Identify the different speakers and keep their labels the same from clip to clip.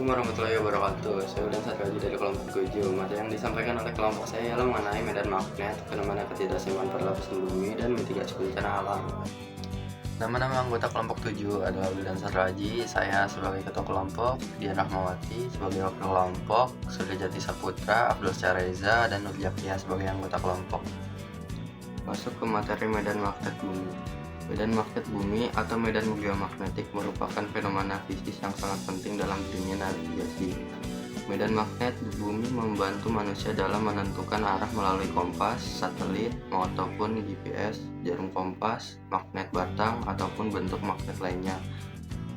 Speaker 1: Assalamualaikum warahmatullahi wabarakatuh. Saya Udan Satraji dari kelompok 7. Materi yang disampaikan oleh kelompok saya ialah mengenai medan magnet, fenomena ketidakseimbangan pada lapisan bumi, dan mitigasi bencana alam. Nama-nama anggota kelompok 7 adalah Udan Satraji, saya sebagai ketua kelompok, Dian Rahmawati sebagai wakil kelompok, Suryajati Saputra, Abdul Syareza, dan Nur Japia sebagai anggota kelompok. Masuk ke materi medan magnet bumi. Medan magnet bumi atau medan geomagnetik merupakan fenomena fisis yang sangat penting dalam dunia navigasi. Medan magnet bumi membantu manusia dalam menentukan arah melalui kompas, satelit, maupun GPS, jarum kompas, magnet batang, ataupun bentuk magnet lainnya.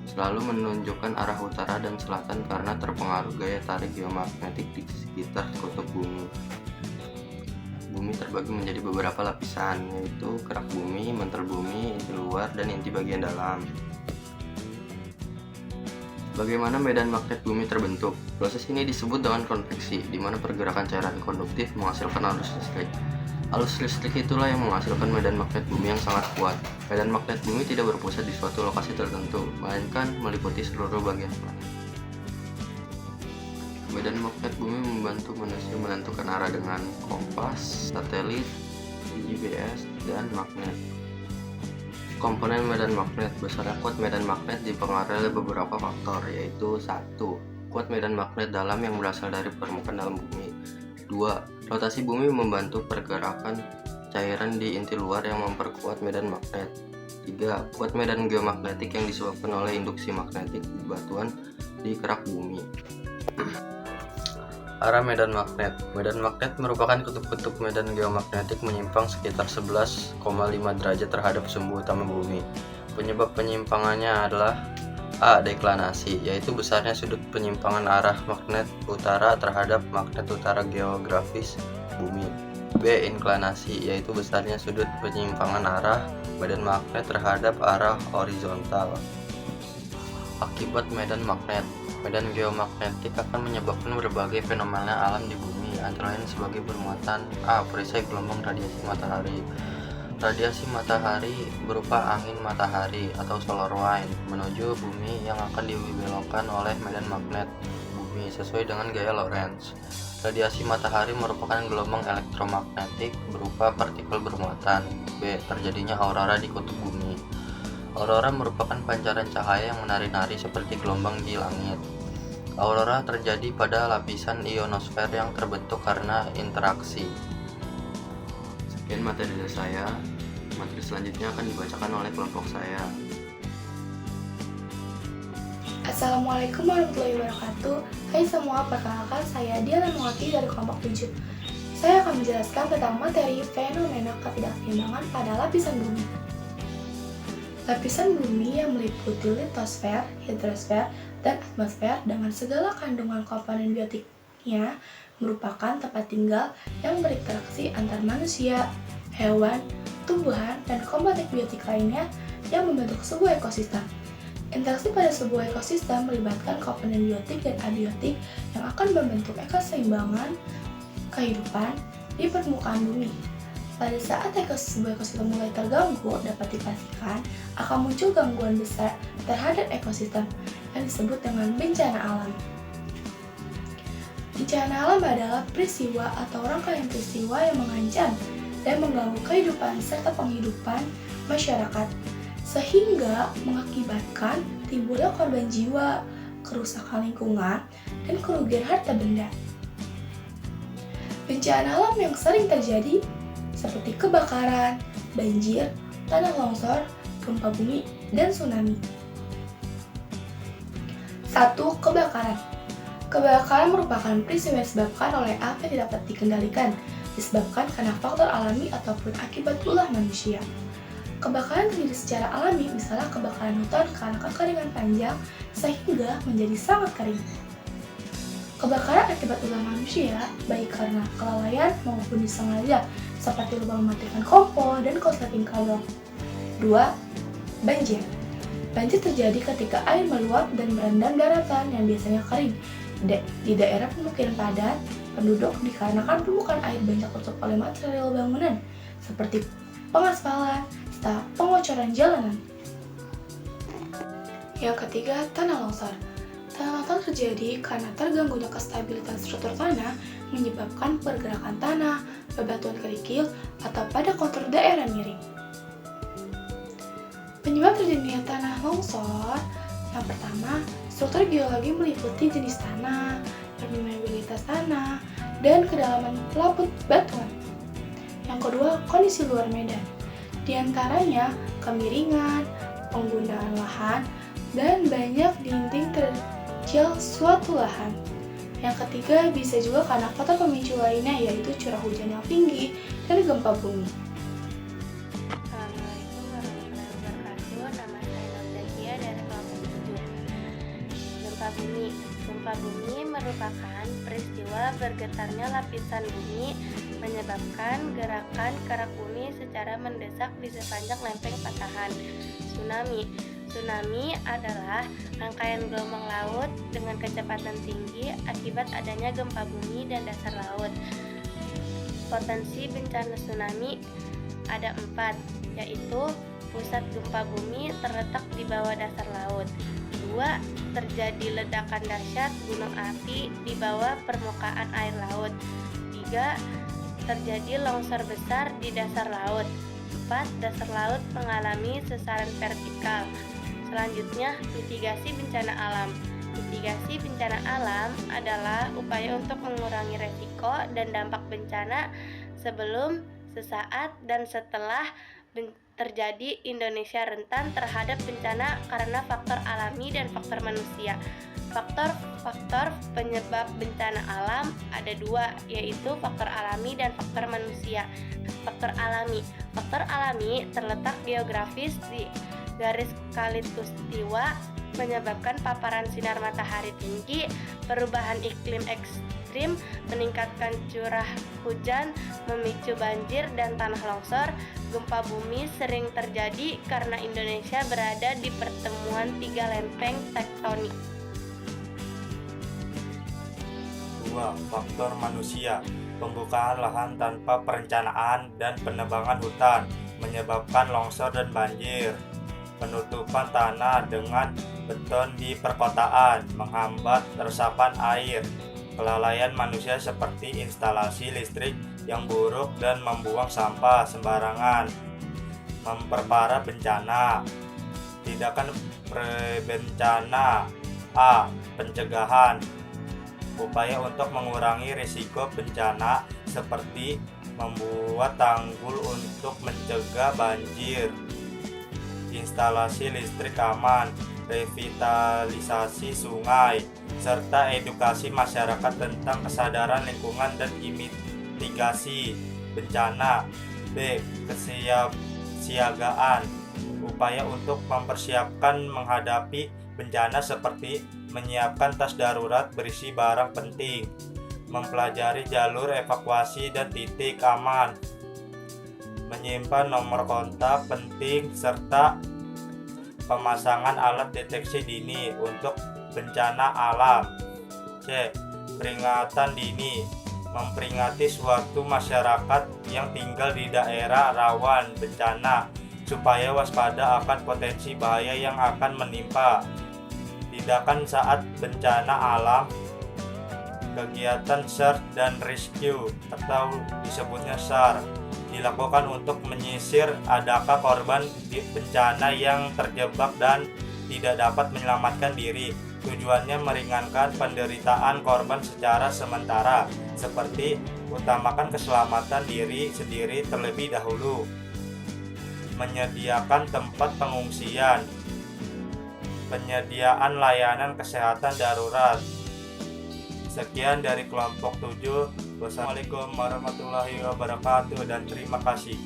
Speaker 1: Selalu menunjukkan arah utara dan selatan karena terpengaruh gaya tarik geomagnetik di sekitar kutub bumi. Bumi terbagi menjadi beberapa lapisan, yaitu kerak bumi, mantel bumi, inti luar, dan inti bagian dalam. Bagaimana medan magnet bumi terbentuk? Proses ini disebut dengan konveksi, di mana pergerakan cairan konduktif menghasilkan arus listrik. Arus listrik itulah yang menghasilkan medan magnet bumi yang sangat kuat. Medan magnet bumi tidak berpusat di suatu lokasi tertentu, melainkan meliputi seluruh bagian planet. Medan magnet bumi membantu manusia menentukan arah dengan kompas, satelit, GPS, dan magnet. Komponen medan magnet. Besarnya kuat medan magnet dipengaruhi oleh beberapa faktor, yaitu 1. Kuat medan magnet dalam yang berasal dari permukaan dalam bumi. 2. Rotasi bumi membantu pergerakan cairan di inti luar yang memperkuat medan magnet. 3. Kuat medan geomagnetik yang disebabkan oleh induksi magnetik batuan di kerak bumi. Arah medan magnet. Medan magnet merupakan kutub-kutub medan geomagnetik menyimpang sekitar 11,5 derajat terhadap sumbu utama bumi. Penyebab penyimpangannya adalah A. Deklinasi, yaitu besarnya sudut penyimpangan arah magnet utara terhadap magnet utara geografis bumi. B. Inklinasi, yaitu besarnya sudut penyimpangan arah medan magnet terhadap arah horizontal. Akibat medan magnet. Medan geomagnetik akan menyebabkan berbagai fenomena alam di bumi, antara lain sebagai bermuatan A. Perisai gelombang radiasi matahari. Radiasi matahari berupa angin matahari atau solar wind menuju bumi yang akan dibelokkan oleh medan magnet bumi sesuai dengan gaya Lorentz. Radiasi matahari merupakan gelombang elektromagnetik berupa partikel bermuatan. B. Terjadinya aurora di kutub bumi. Aurora merupakan pancaran cahaya yang menari-nari seperti gelombang di langit. Aurora terjadi pada lapisan ionosfer yang terbentuk karena interaksi. Sekian materi dari saya. Materi selanjutnya akan dibacakan oleh kelompok saya.
Speaker 2: Assalamualaikum warahmatullahi wabarakatuh. Hai semua, perkenalkan saya Dian Rahmawati dari kelompok 7. Saya akan menjelaskan tentang materi fenomena ketidakseimbangan pada lapisan bumi. Lapisan bumi yang meliputi litosfer, hidrosfer, dan atmosfer dengan segala kandungan komponen biotiknya merupakan tempat tinggal yang berinteraksi antar manusia, hewan, tumbuhan, dan komponen biotik lainnya yang membentuk sebuah ekosistem. Interaksi pada sebuah ekosistem melibatkan komponen biotik dan abiotik yang akan membentuk keseimbangan kehidupan di permukaan bumi. Pada saat sebuah ekosistem mulai terganggu, dapat dipastikan akan muncul gangguan besar terhadap ekosistem yang disebut dengan bencana alam. Bencana alam adalah peristiwa atau rangkaian peristiwa yang mengancam dan mengganggu kehidupan serta penghidupan masyarakat, sehingga mengakibatkan timbulnya korban jiwa, kerusakan lingkungan, dan kerugian harta benda. Bencana alam yang sering terjadi seperti kebakaran, banjir, tanah longsor, gempa bumi, dan tsunami. 1. Kebakaran. Kebakaran merupakan peristiwa yang disebabkan oleh api yang tidak dapat dikendalikan, disebabkan karena faktor alami ataupun akibat ulah manusia. Kebakaran terjadi secara alami, misalnya kebakaran hutan karena kekeringan panjang sehingga menjadi sangat kering. Kebakaran akibat ulah manusia, baik karena kelalaian maupun disengaja, seperti lupa mematikan kompor dan korsleting kabel. 2. Banjir. Banjir terjadi ketika air meluap dan merendam daratan yang biasanya kering. Di daerah pemukiman padat, penduduk dikarenakan tumpukan air banyak tertutup oleh material bangunan, seperti pengaspalan, serta pengocoran jalanan. Yang ketiga, tanah longsor. Tanah longsor Hal terjadi karena terganggunya kestabilitas struktur tanah menyebabkan pergerakan tanah, bebatuan kerikil, atau pada kontur daerah miring. Penyebab terjadinya tanah longsor, yang pertama, struktur geologi meliputi jenis tanah, permeabilitas tanah, dan kedalaman pelaput batuan. Yang kedua, kondisi luar medan. Di antaranya, kemiringan, penggunaan lahan, dan banyak dinding terkecil suatu lahan. Yang ketiga, bisa juga karena faktor pemicu lainnya yaitu curah hujan yang tinggi dan gempa bumi.
Speaker 3: Assalamualaikum warahmatullahi wabarakatuh. Nama saya Nafdakia dari kelompok 7. Gempa bumi. Gempa bumi merupakan peristiwa bergetarnya lapisan bumi menyebabkan gerakan kerak bumi secara mendesak di sepanjang lempeng patahan. Tsunami. Tsunami adalah rangkaian gelombang laut dengan kecepatan tinggi akibat adanya gempa bumi dan dasar laut. Potensi bencana tsunami ada 4, yaitu pusat gempa bumi terletak di bawah dasar laut. 2. Terjadi ledakan dahsyat gunung api di bawah permukaan air laut. 3. Terjadi longsor besar di dasar laut. 4. Dasar laut mengalami sesaran vertikal. Selanjutnya, mitigasi bencana alam. Mitigasi bencana alam adalah upaya untuk mengurangi resiko dan dampak bencana sebelum, sesaat, dan setelah terjadi. Indonesia rentan terhadap bencana karena faktor alami dan faktor manusia. Faktor penyebab bencana alam ada 2, yaitu faktor alami dan faktor manusia. Faktor alami terletak geografis di garis khalistustiwa, menyebabkan paparan sinar matahari tinggi, perubahan iklim ekstrim, meningkatkan curah hujan, memicu banjir dan tanah longsor. Gempa bumi sering terjadi karena Indonesia berada di pertemuan 3 lempeng tektonik.
Speaker 4: 2. Faktor manusia. Pembukaan lahan tanpa perencanaan dan penebangan hutan menyebabkan longsor dan banjir. Penutupan tanah dengan beton di perkotaan menghambat resapan air. Kelalaian manusia seperti instalasi listrik yang buruk dan membuang sampah sembarangan. Memperparah bencana. Tindakan prebencana. A. Pencegahan. Upaya untuk mengurangi risiko bencana seperti membuat tanggul untuk mencegah banjir, instalasi listrik aman, revitalisasi sungai, serta edukasi masyarakat tentang kesadaran lingkungan dan mitigasi bencana. B. Kesiapsiagaan. Upaya untuk mempersiapkan menghadapi bencana seperti menyiapkan tas darurat berisi barang penting, mempelajari jalur evakuasi dan titik aman, menyimpan nomor kontak penting, serta pemasangan alat deteksi dini untuk bencana alam. C. Peringatan dini. Memperingati suatu masyarakat yang tinggal di daerah rawan bencana supaya waspada akan potensi bahaya yang akan menimpa. Tindakan saat bencana alam. Kegiatan search dan rescue atau disebutnya SAR dilakukan untuk menyisir adakah korban di bencana yang terjebak dan tidak dapat menyelamatkan diri. Tujuannya meringankan penderitaan korban secara sementara, seperti utamakan keselamatan diri sendiri terlebih dahulu. Menyediakan tempat pengungsian. Penyediaan layanan kesehatan darurat. Sekian dari kelompok 7. Wassalamualaikum warahmatullahi wabarakatuh dan terima kasih.